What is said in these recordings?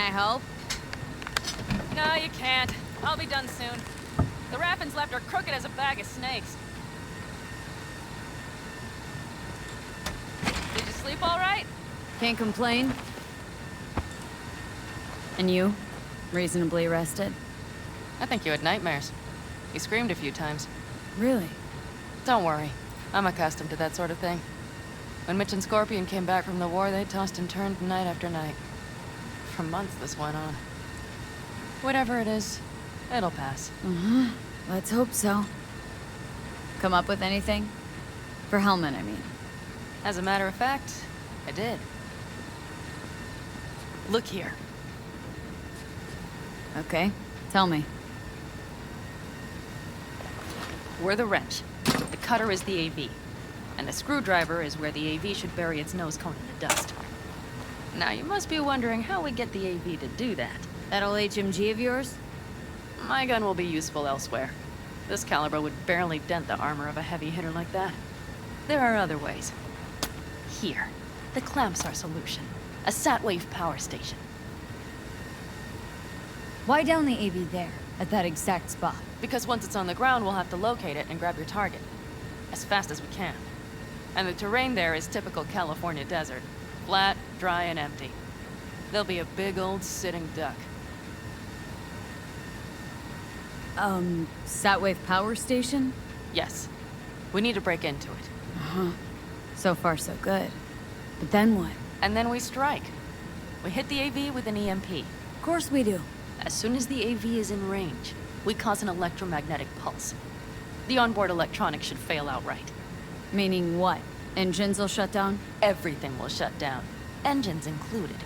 I help? No, you can't. I'll be done soon. The raffins left are crooked as a bag of snakes. Did you sleep all right? Can't complain. And you? Reasonably rested? I think you had nightmares. You screamed a few times. Really? Don't worry. I'm accustomed to that sort of thing. When Mitch and Scorpion came back from the war, they tossed and turned night after night. For months this went on. Whatever it is, it'll pass. Let's hope so. Come up with anything? For Hellman, I mean. As a matter of fact, I did. Look here. Okay, tell me. We're the wrench. The cutter is the AV. And the screwdriver is where the AV should bury its nose cone in the dust. Now, you must be wondering how we get the AV to do that. That old HMG of yours? My gun will be useful elsewhere. This caliber would barely dent the armor of a heavy hitter like that. There are other ways. Here, the clamps are solution. A sat-wave power station. Why down the AV there, at that exact spot? Because once it's on the ground, we'll have to locate it and grab your target. As fast as we can. And the terrain there is typical California desert. Flat, dry, and empty. There'll be a big old sitting duck. Satwave power station? Yes. We need to break into it. So far, so good. But then what? And then we strike. We hit the AV with an EMP. Of course we do. As soon as the AV is in range, we cause an electromagnetic pulse. The onboard electronics should fail outright. Meaning what? Engines will shut down? Everything will shut down. Engines included.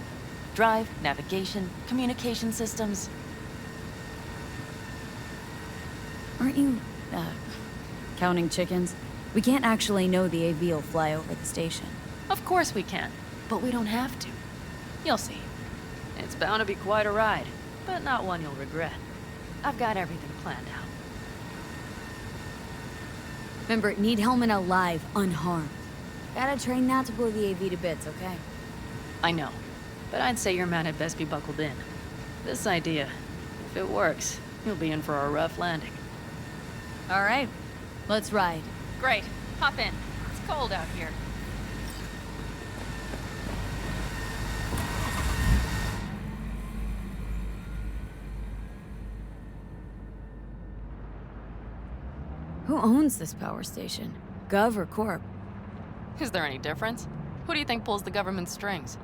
Drive, navigation, communication systems. Aren't you, counting chickens? We can't actually know the AV will fly over the station. Of course we can, but we don't have to. You'll see. It's bound to be quite a ride, but not one you'll regret. I've got everything planned out. Remember, need Hellman alive, unharmed. Gotta train not to blow the AV to bits, okay? I know, but I'd say your man had best be buckled in. This idea, if it works, you'll be in for a rough landing. All right, let's ride. Great. Hop in. It's cold out here. Who owns this power station? Gov or Corp? Is there any difference? Who do you think pulls the government's strings?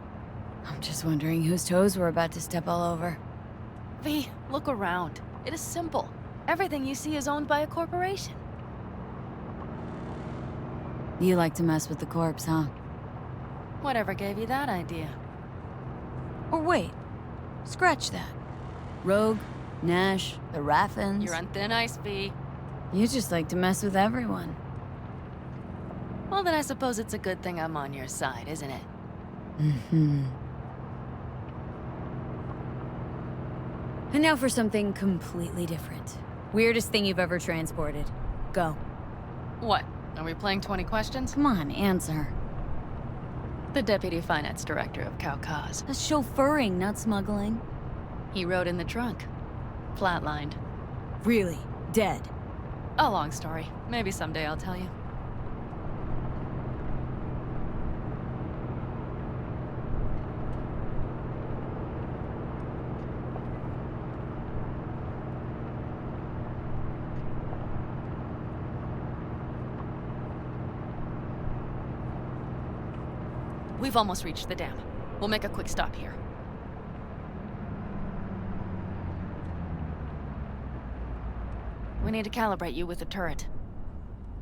I'm just wondering whose toes we're about to step all over. V, look around. It is simple. Everything you see is owned by a corporation. You like to mess with the corpse, huh? Whatever gave you that idea? Or wait, scratch that. Rogue, Nash, the Raffins. You're on thin ice, V. You just like to mess with everyone. Well, then I suppose it's a good thing I'm on your side, isn't it? And now for something completely different. Weirdest thing you've ever transported. Go. What? Are we playing 20 questions? Come on, answer. The Deputy Finance Director of Caucase. That's chauffeuring, not smuggling. He rode in the trunk. Flatlined. Really? Dead? A long story. Maybe someday I'll tell you. We've almost reached the dam. We'll make a quick stop here. We need to calibrate you with the turret.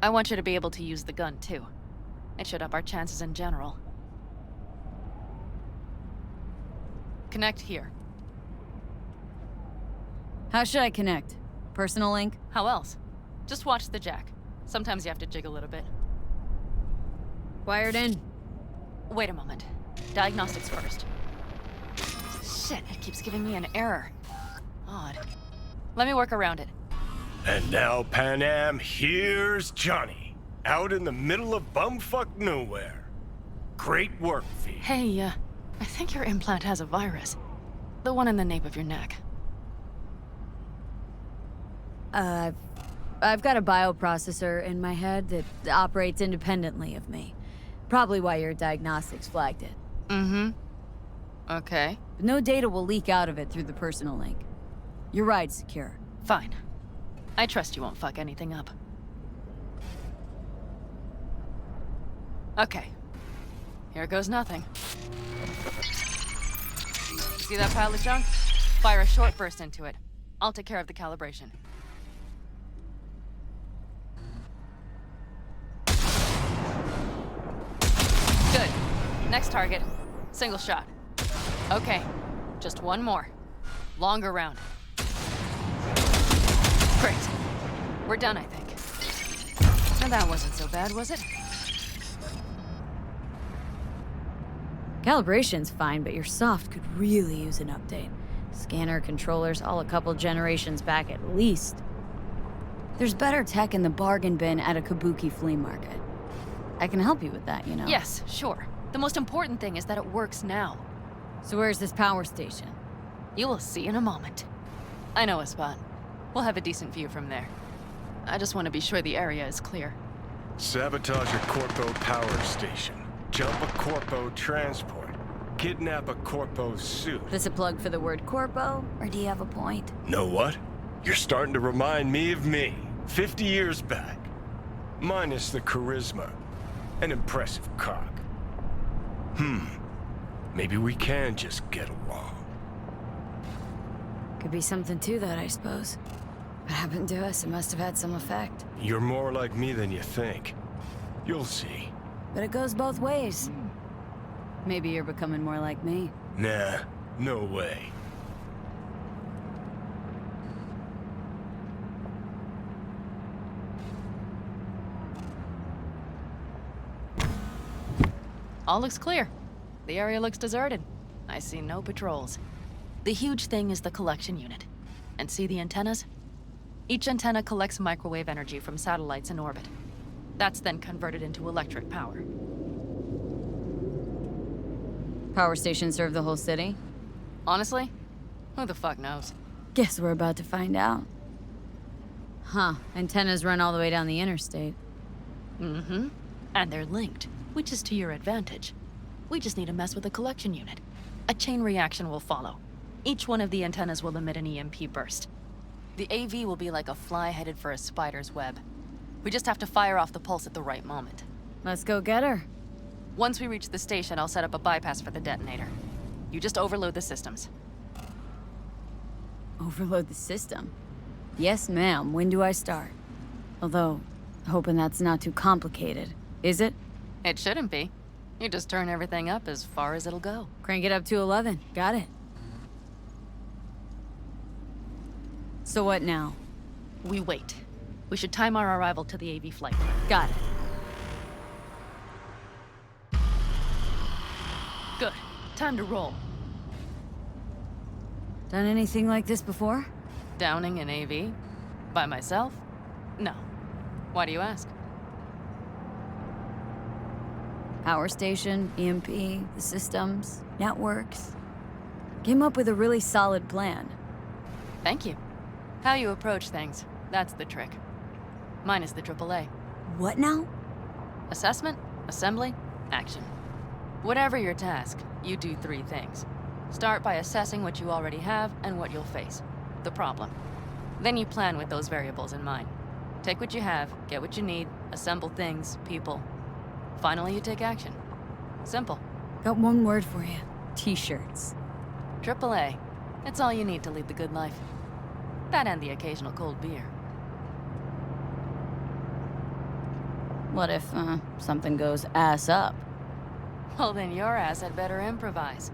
I want you to be able to use the gun, too. It should up our chances in general. Connect here. How should I connect? Personal link? How else? Just watch the jack. Sometimes you have to jig a little bit. Wired in. Wait a moment. Diagnostics first. Shit, it keeps giving me an error. Odd. Let me work around it. And now, Pan Am, here's Johnny. Out in the middle of bumfuck nowhere. Great work, V. Hey, I think your implant has a virus. The one in the nape of your neck. I've got a bioprocessor in my head that operates independently of me. Probably why your diagnostics flagged it. Mm-hmm. Okay. But no data will leak out of it through the personal link. Your ride's secure. Fine. I trust you won't fuck anything up. Okay. Here goes nothing. See that pile of junk? Fire a short burst into it. I'll take care of the calibration. Good. Next target. Single shot. Okay. Just one more. Longer round. Great. We're done, I think. Now that wasn't so bad, was it? Calibration's fine, but your soft could really use an update. Scanner, controllers, all a couple generations back at least. There's better tech in the bargain bin at a Kabuki flea market. I can help you with that, you know? Yes, sure. The most important thing is that it works now. So where's this power station? You will see in a moment. I know a spot. We'll have a decent view from there. I just want to be sure the area is clear. Sabotage a Corpo power station. Jump a Corpo transport. Kidnap a Corpo suit. This a plug for the word corpo, or do you have a point? Know what? You're starting to remind me of me, 50 years back. Minus the charisma. An impressive cock. Maybe we can just get along. Could be something to that, I suppose. What happened to us? It must have had some effect. You're more like me than you think. You'll see. But it goes both ways. Maybe you're becoming more like me. Nah, no way. All looks clear. The area looks deserted. I see no patrols. The huge thing is the collection unit. And see the antennas? Each antenna collects microwave energy from satellites in orbit. That's then converted into electric power. Power stations serve the whole city? Honestly, who the fuck knows? Guess we're about to find out. Huh, antennas run all the way down the interstate. Mm-hmm. And they're linked, which is to your advantage. We just need to mess with the collection unit. A chain reaction will follow. Each one of the antennas will emit an EMP burst. The AV will be like a fly headed for a spider's web. We just have to fire off the pulse at the right moment. Let's go get her. Once we reach the station, I'll set up a bypass for the detonator. You just overload the systems. Overload the system? Yes, ma'am. When do I start? Although, hoping that's not too complicated. Is it? It shouldn't be. You just turn everything up as far as it'll go. Crank it up to 11. Got it. So what now? We wait. We should time our arrival to the AV flight. Got it. Good. Time to roll. Done anything like this before? Downing an AV? By myself? No. Why do you ask? Power station, EMP, the systems, networks. Came up with a really solid plan. Thank you. How you approach things, that's the trick. Mine is the AAA. What now? Assessment, assembly, action. Whatever your task, you do 3 things. Start by assessing what you already have and what you'll face. The problem. Then you plan with those variables in mind. Take what you have, get what you need, assemble things, people. Finally, you take action. Simple. Got one word for you. T-shirts. AAA. It's all you need to lead the good life. That and the occasional cold beer. What if, something goes ass up? Well, then your ass had better improvise.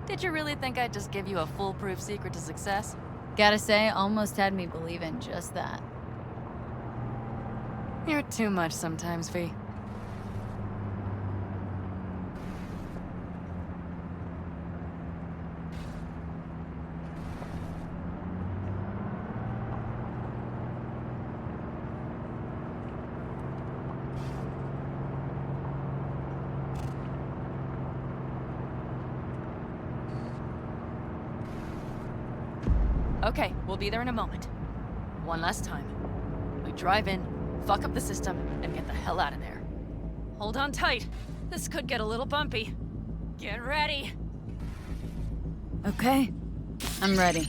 Did you really think I'd just give you a foolproof secret to success? Gotta say, almost had me believe in just that. You're too much sometimes, V. Okay, we'll be there in a moment. One last time. We drive in, fuck up the system, and get the hell out of there. Hold on tight. This could get a little bumpy. Get ready. Okay, I'm ready.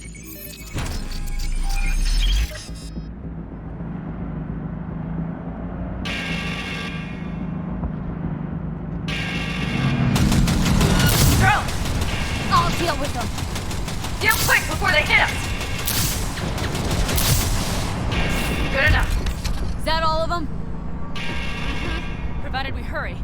Drone! I'll deal with them. Deal quick before they hit us! Good enough. Is that all of them? Provided we hurry.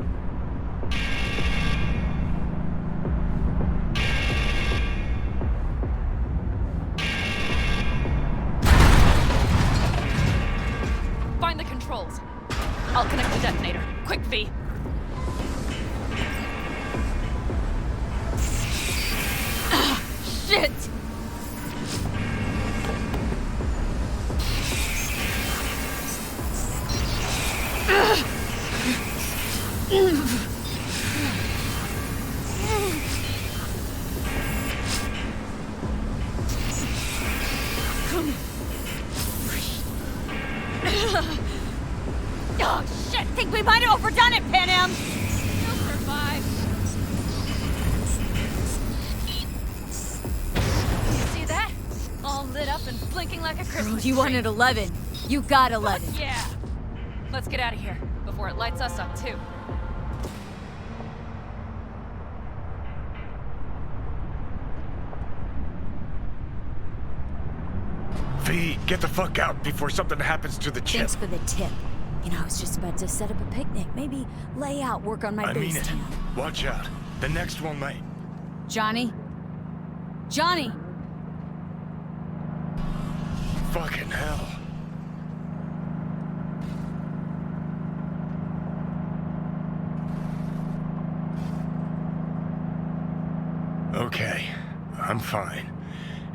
Find the controls. I'll connect the detonator. Quick, V. Shit! Oh, shit! Think we might have overdone it, Pan Am! You'll survive. You see that? All lit up and blinking like a Christmas You tree. wanted 11. You got 11. Yeah. Let's get out of here before it lights us up too. V, get the fuck out before something happens to the chip. Thanks for the tip. You know, I was just about to set up a picnic. Maybe lay out, work on my I mean base it. town. Watch out. The next one might. Johnny? Johnny! Fucking hell. Okay, I'm fine.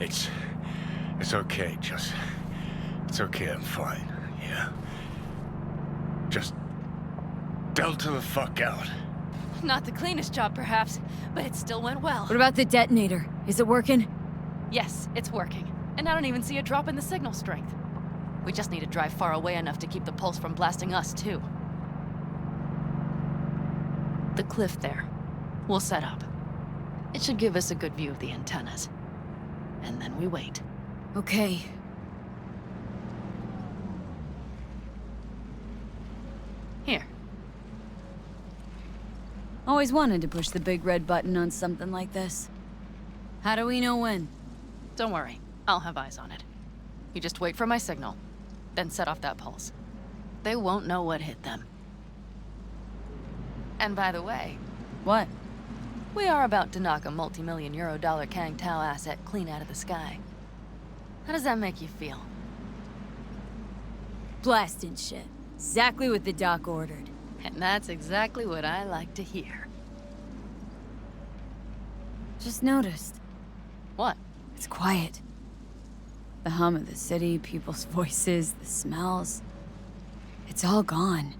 It's okay, it's okay, I'm fine, yeah? Just delta the fuck out. Not the cleanest job, perhaps, but it still went well. What about the detonator? Is it working? Yes, it's working. And I don't even see a drop in the signal strength. We just need to drive far away enough to keep the pulse from blasting us, too. The cliff there. We'll set up. It should give us a good view of the antennas. And then we wait. Okay. Here. Always wanted to push the big red button on something like this. How do we know when? Don't worry. I'll have eyes on it. You just wait for my signal. Then set off that pulse. They won't know what hit them. And by the way, What? we are about to knock a multi-million euro dollar Kang Tao asset clean out of the sky. How does that make you feel? Blasting shit. Exactly what the doc ordered. And that's exactly what I like to hear. Just noticed. What? It's quiet. The hum of the city, people's voices, the smells. It's all gone.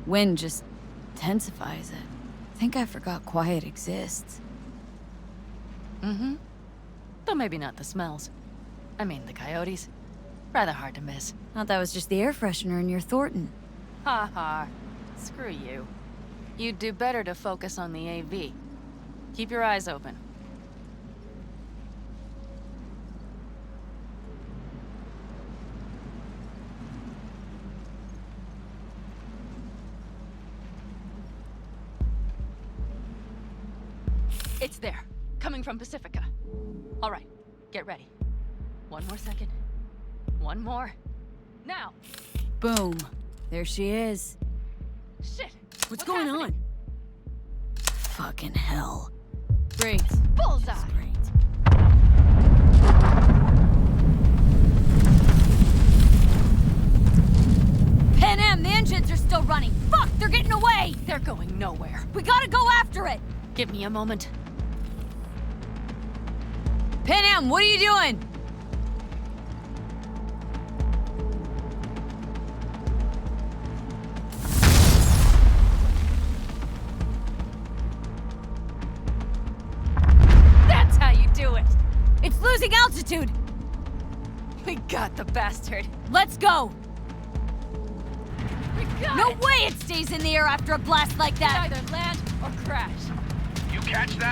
Wind just intensifies it. I think I forgot quiet exists. Mm-hmm. But maybe not the smells. I mean, the coyotes. Rather hard to miss. Thought that was just the air freshener in your Thornton. Ha ha. Screw you. You'd do better to focus on the AV. Keep your eyes open. It's there. Coming from Pacifica. All right. Get ready. One more second. One more. Now! Boom. There she is. Shit! What's going on? Fucking hell. Great. Bullseye! Great. Pan Am, the engines are still running. Fuck, they're getting away. They're going nowhere. We gotta go after it. Give me a moment. Pan Am, what are you doing? That's how you do it! It's losing altitude! We got the bastard. Let's go! We got No it. way it stays in the air after a blast like that! Either land or crash. You catch that?